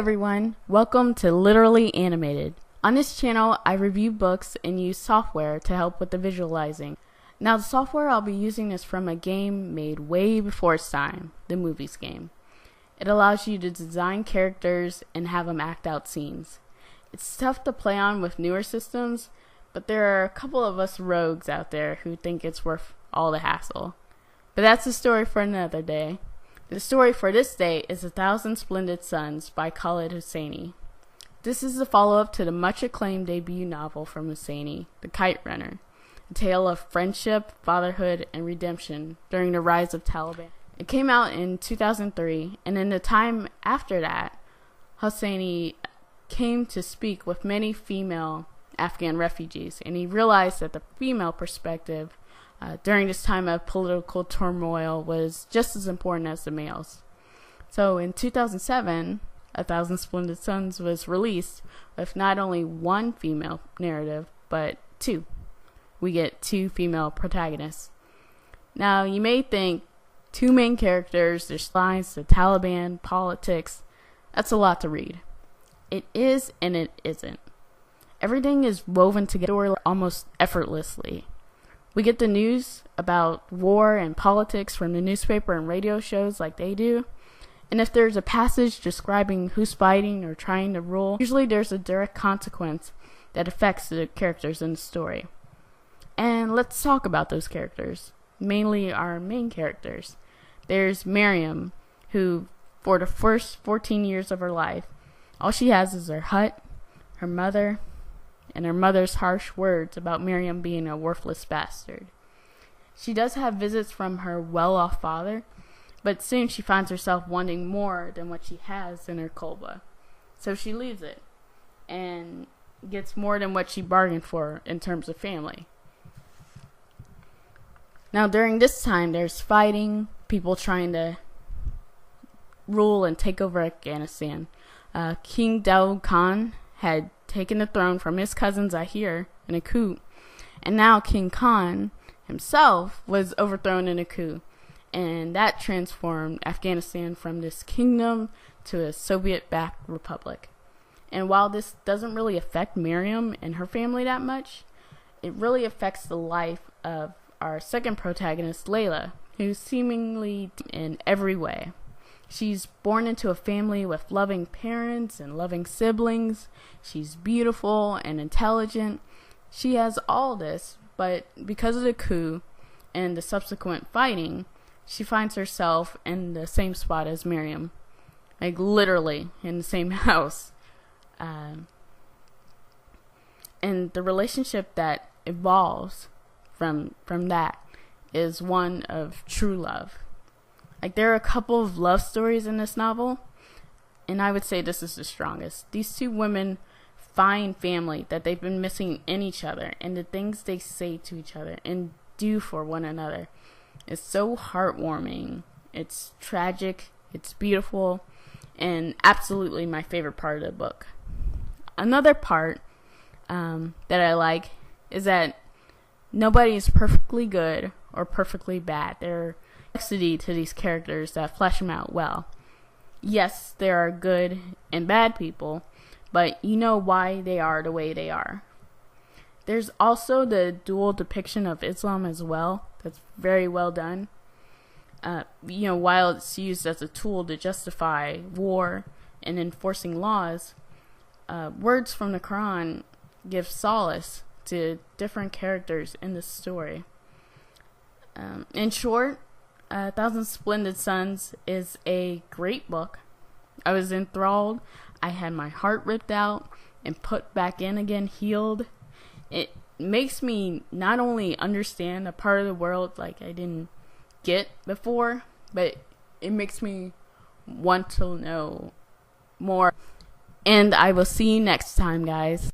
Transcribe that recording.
everyone, welcome to Literally Animated. On this channel, I review books and use software to help with the visualizing. Now the software I'll be using is from a game made way before its time, the Movies game. It allows you to design characters and have them act out scenes. It's tough to play on with newer systems, but there are a couple of us rogues out there who think it's worth all the hassle. But that's a story for another day. The story for this day is Thousand Splendid Suns by Khaled Hosseini. This is the follow-up to the much-acclaimed debut novel from Hosseini, The Kite Runner, a tale of friendship, fatherhood, and redemption during the rise of Taliban. It came out in 2003, and in the time after that, Hosseini came to speak with many female Afghan refugees, and he realized that the female perspective during this time of political turmoil was just as important as the males. So in 2007, A Thousand Splendid Suns was released with not only one female narrative, but two. We get two female protagonists. Now you may think, two main characters, there's lines, the Taliban, politics, that's a lot to read. It is and it isn't. Everything is woven together almost effortlessly. We get the news about war and politics from the newspaper and radio shows like they do. And if there's a passage describing who's fighting or trying to rule, usually there's a direct consequence that affects the characters in the story. And let's talk about those characters, mainly our main characters. There's Miriam, who for the first 14 years of her life, all she has is her hut, her mother, and her mother's harsh words about Miriam being a worthless bastard. She does have visits from her well-off father, but soon she finds herself wanting more than what she has in her kolba. So she leaves it and gets more than what she bargained for in terms of family. Now during this time there's fighting, people trying to rule and take over Afghanistan. King Daud Khan had taken the throne from his cousin Zahir in a coup, and now King Khan himself was overthrown in a coup, and that transformed Afghanistan from this kingdom to a Soviet-backed republic. And while this doesn't really affect Miriam and her family that much, it really affects the life of our second protagonist, Layla, who's seemingly in every way. She's born into a family with loving parents and loving siblings. She's beautiful and intelligent. She has all this, but because of the coup and the subsequent fighting, she finds herself in the same spot as Miriam. Like literally in the same house. And the relationship that evolves from that is one of true love. Like there are a couple of love stories in this novel, and I would say this is the strongest. These two women find family that they've been missing in each other, and the things they say to each other and do for one another is so heartwarming. It's tragic, it's beautiful, and absolutely my favorite part of the book. Another part that I like is that nobody is perfectly good or perfectly bad. There complexity to these characters that flesh them out well. Yes, there are good and bad people, but you know why they are the way they are. There's also the dual depiction of Islam as well. That's very well done. While it's used as a tool to justify war and enforcing laws, words from the Quran give solace to different characters in the story. In short, Thousand Splendid Suns is a great book. I was enthralled. I had my heart ripped out and put back in again, healed. It makes me not only understand a part of the world like I didn't get before, but it makes me want to know more. And I will see you next time, guys.